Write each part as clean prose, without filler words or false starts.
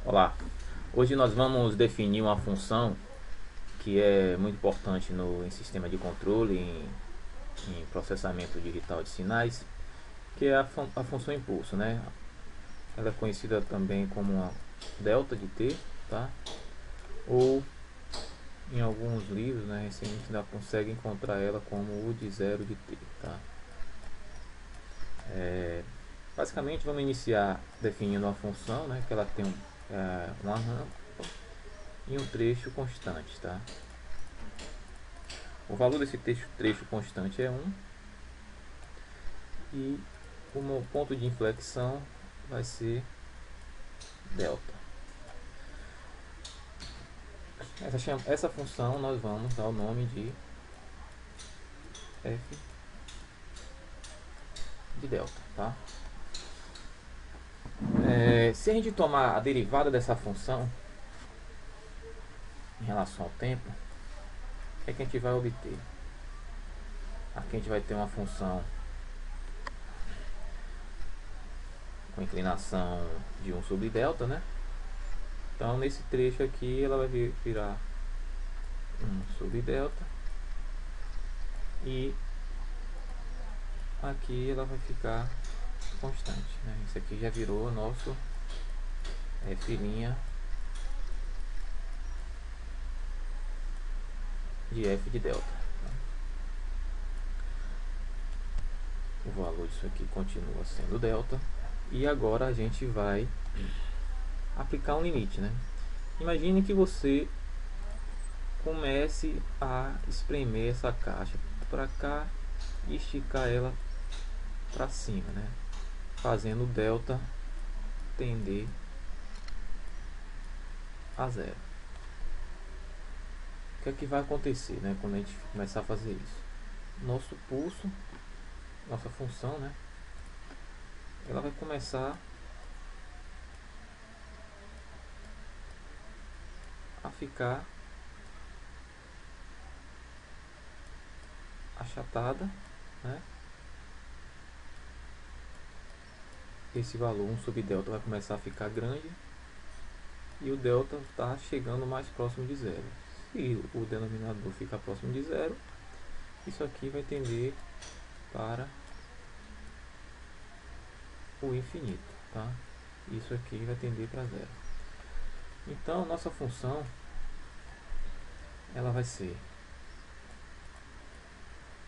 Olá, hoje nós vamos definir uma função que é muito importante em sistema de controle, em processamento digital de sinais, que é a função impulso, né? Ela é conhecida também como uma delta de t, tá? Ou em alguns livros, né, recentemente ainda consegue encontrar ela como u de zero de t, tá? Basicamente vamos iniciar definindo uma função, né, que ela tem uma rampa e um trecho constante, tá? O valor desse trecho constante é 1 e o meu ponto de inflexão vai ser delta. Essa função nós vamos dar o nome de f de delta, tá? Se a gente tomar a derivada dessa função em relação ao tempo, o que é que a gente vai obter? Aqui a gente vai ter uma função com inclinação de 1 sobre delta, né? Então nesse trecho aqui ela vai virar 1 sobre delta e aqui ela vai ficar constante, né? Isso aqui já virou o nosso f' de f de delta. O valor disso aqui continua sendo delta e agora a gente vai aplicar um limite, né? Imagine que você comece a espremer essa caixa para cá e esticar ela para cima, né? Fazendo o delta tender a zero. O que é que vai acontecer, né, quando a gente começar a fazer isso? Nosso pulso, nossa função, né, ela vai começar a ficar achatada, né? Esse valor 1 sobre delta vai começar a ficar grande e o delta está chegando mais próximo de zero. Se o denominador ficar próximo de zero, isso aqui vai tender para o infinito, tá? Isso aqui vai tender para zero. Então nossa função ela vai ser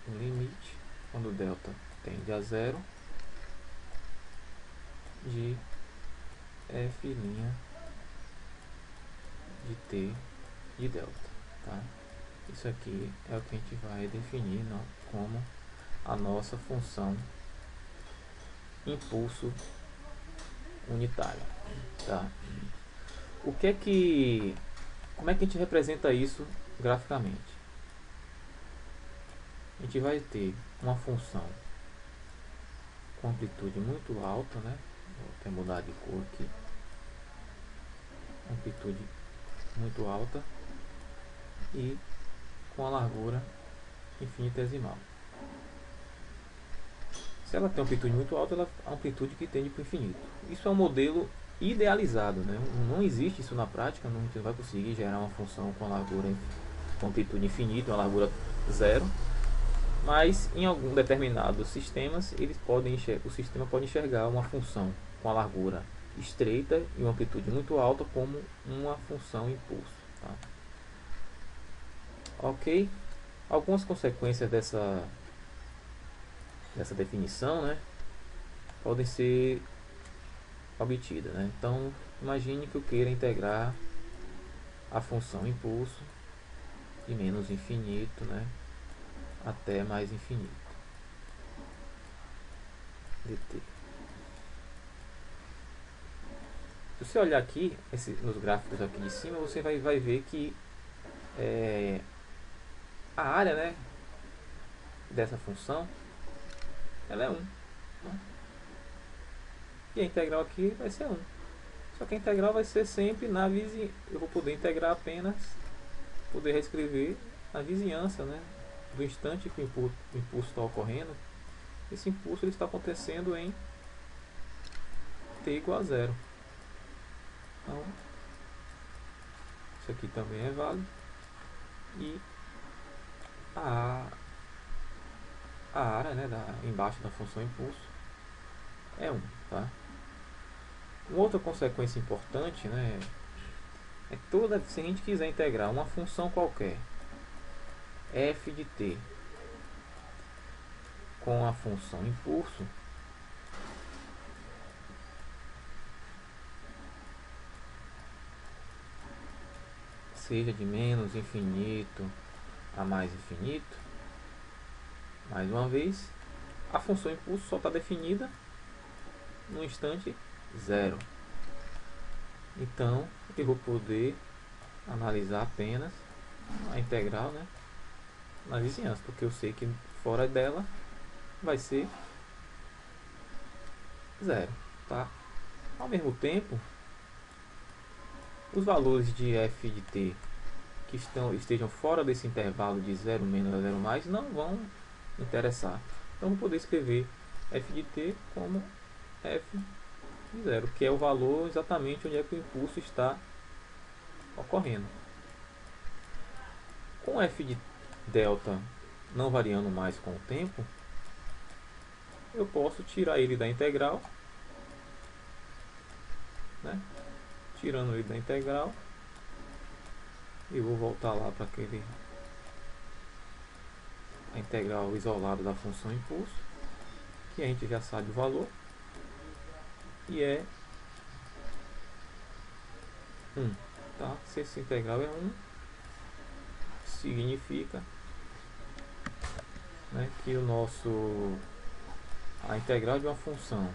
o limite quando o delta tende a zero de f' de t de delta, tá? Isso aqui é o que a gente vai definir como a nossa função impulso unitário, tá? Como é que a gente representa isso graficamente? A gente vai ter uma função com amplitude muito alta, né? Vou até mudar de cor aqui. Amplitude muito alta e com a largura infinitesimal. Se ela tem amplitude muito alta, ela é a amplitude que tende para o infinito. Isso é um modelo idealizado, né? Não existe isso na prática, não vai conseguir gerar uma função com a largura com amplitude infinita, uma largura zero. Mas em algum determinados sistemas, o sistema pode enxergar uma função com a largura estreita e uma amplitude muito alta como uma função impulso. Tá? Ok? Algumas consequências dessa definição, né, podem ser obtidas, né? Então imagine que eu queira integrar a função impulso de menos infinito, né, até mais infinito dt. Se você olhar aqui nos gráficos aqui de cima, você vai ver que a área, né, dessa função ela é 1, né? E a integral aqui vai ser 1. Só que a integral vai ser sempre na vizinhança. Eu vou poder integrar apenas, poder reescrever a vizinhança, né, do instante que o impulso está ocorrendo. Esse impulso ele está acontecendo em t igual a zero. Então isso aqui também é válido. E a área, né, embaixo da função impulso é 1, tá? Uma outra consequência importante, né, é que se a gente quiser integrar uma função qualquer, f de t, com a função impulso, seja de menos infinito a mais infinito, mais uma vez, a função impulso só está definida no instante 0. Então, eu vou poder analisar apenas a integral, né, na vizinhança, porque eu sei que fora dela vai ser 0, tá? Ao mesmo tempo, os valores de f de t que estejam fora desse intervalo de 0 menos a 0 mais não vão interessar. Então, vou poder escrever f de t como f de 0, que é o valor exatamente onde é que o impulso está ocorrendo. Com f de delta não variando mais com o tempo, eu posso tirar ele da integral, né? Tirando ele da integral, eu vou voltar lá para a integral isolada da função impulso, que a gente já sabe o valor, e é 1. Tá? Se essa integral é 1, significa, né, que a integral de uma função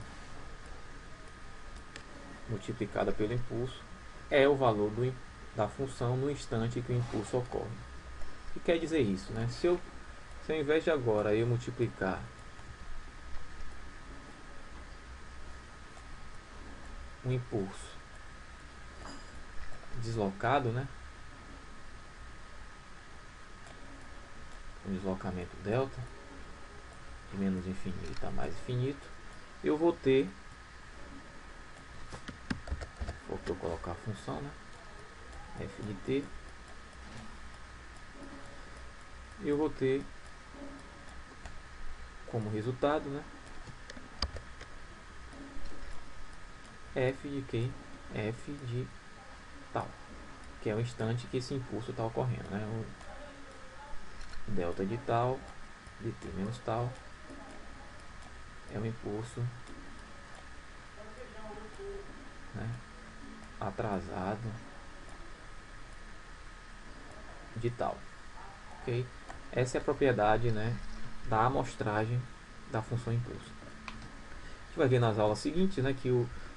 multiplicada pelo impulso é o valor da função no instante que o impulso ocorre. O que quer dizer isso? Né? Se ao invés de agora eu multiplicar um impulso deslocado, né, um deslocamento delta de menos infinito a mais infinito, eu vou ter, faltou colocar a função, né, f de t, eu vou ter como resultado, né, f de quem? F de tal, que é o instante que esse impulso está ocorrendo, né, o delta de tal, de t menos tal, é o impulso, né, atrasado de tal. Okay? Essa é a propriedade, né, da amostragem da função impulso. A gente vai ver nas aulas seguintes, né, que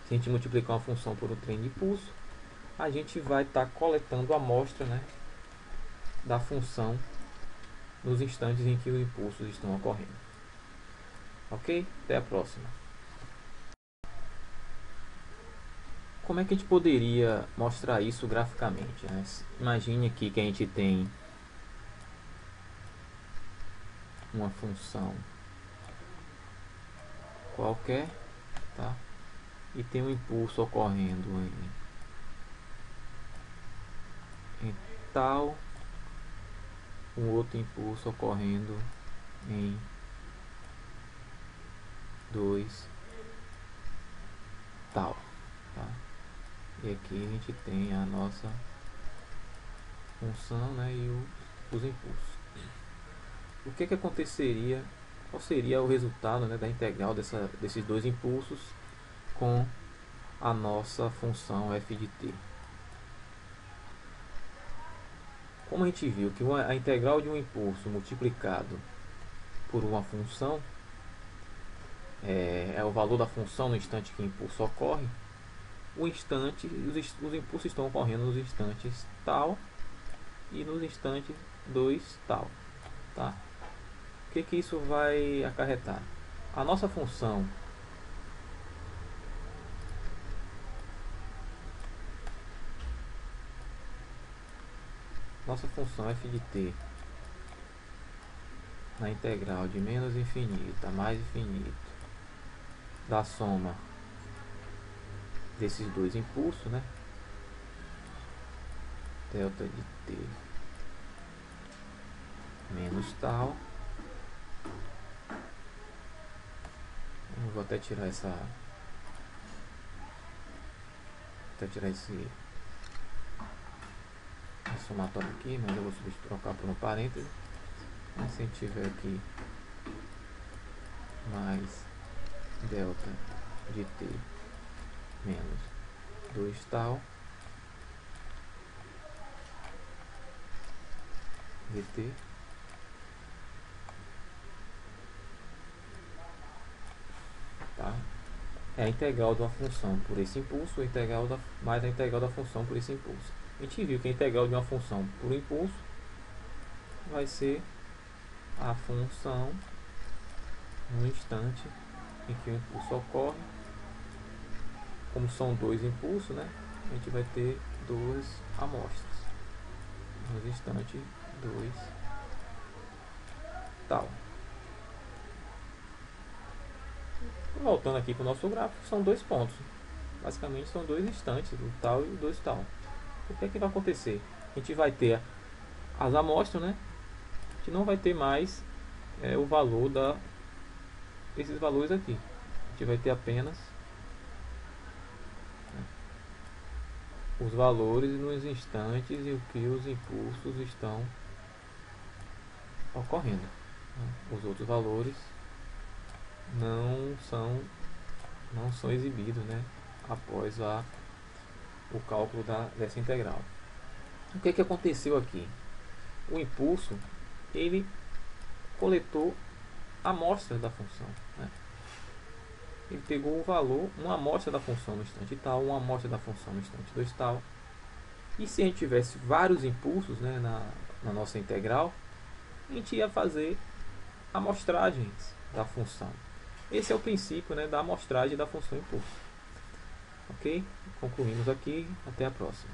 se a gente multiplicar uma função por um trem de impulso, a gente vai estar coletando a amostra, né, da função nos instantes em que os impulsos estão ocorrendo. Ok? Até a próxima. Como é que a gente poderia mostrar isso graficamente? Né? Imagine aqui que a gente tem uma função qualquer, tá? E tem um impulso ocorrendo em tal, um outro impulso ocorrendo em 2 tal, tá? E aqui a gente tem a nossa função, né, e os impulsos. O que aconteceria? Qual seria o resultado, né, da integral desses dois impulsos com a nossa função f de t? Como a gente viu que a integral de um impulso multiplicado por uma função é o valor da função no instante que o impulso ocorre, os impulsos estão ocorrendo nos instantes tal e nos instantes 2 tal, tá? O que isso vai acarretar? A nossa função f de t na integral de menos infinito a mais infinito da soma desses dois impulsos, né, delta de t menos tal. Eu vou até tirar essa, esse somatório aqui, mas eu vou trocar por um parêntese. Mas se a gente tiver aqui mais delta de t menos 2 tal dt tá? É a integral de uma função por esse impulso, mais a integral da função por esse impulso. A gente viu que a integral de uma função por impulso vai ser a função no instante em que o impulso ocorre. Como são dois impulsos, né, a gente vai ter duas amostras. No instante 2 tal. Voltando aqui para o nosso gráfico, são dois pontos. Basicamente são dois instantes, o tal e o 2 tal. O que é que vai acontecer? A gente vai ter as amostras, né? A gente não vai ter mais o valor esses valores aqui. A gente vai ter apenas os valores nos instantes em que os impulsos estão ocorrendo. Os outros valores não são exibidos, né, após o cálculo dessa integral. O que aconteceu aqui? O impulso, ele coletou amostras da função, né? Ele pegou o valor, uma amostra da função no instante tal, uma amostra da função no instante 2 tal. E se a gente tivesse vários impulsos, né, na nossa integral, a gente ia fazer amostragens da função. Esse é o princípio, né, da amostragem da função impulso. Ok? Concluímos aqui. Até a próxima.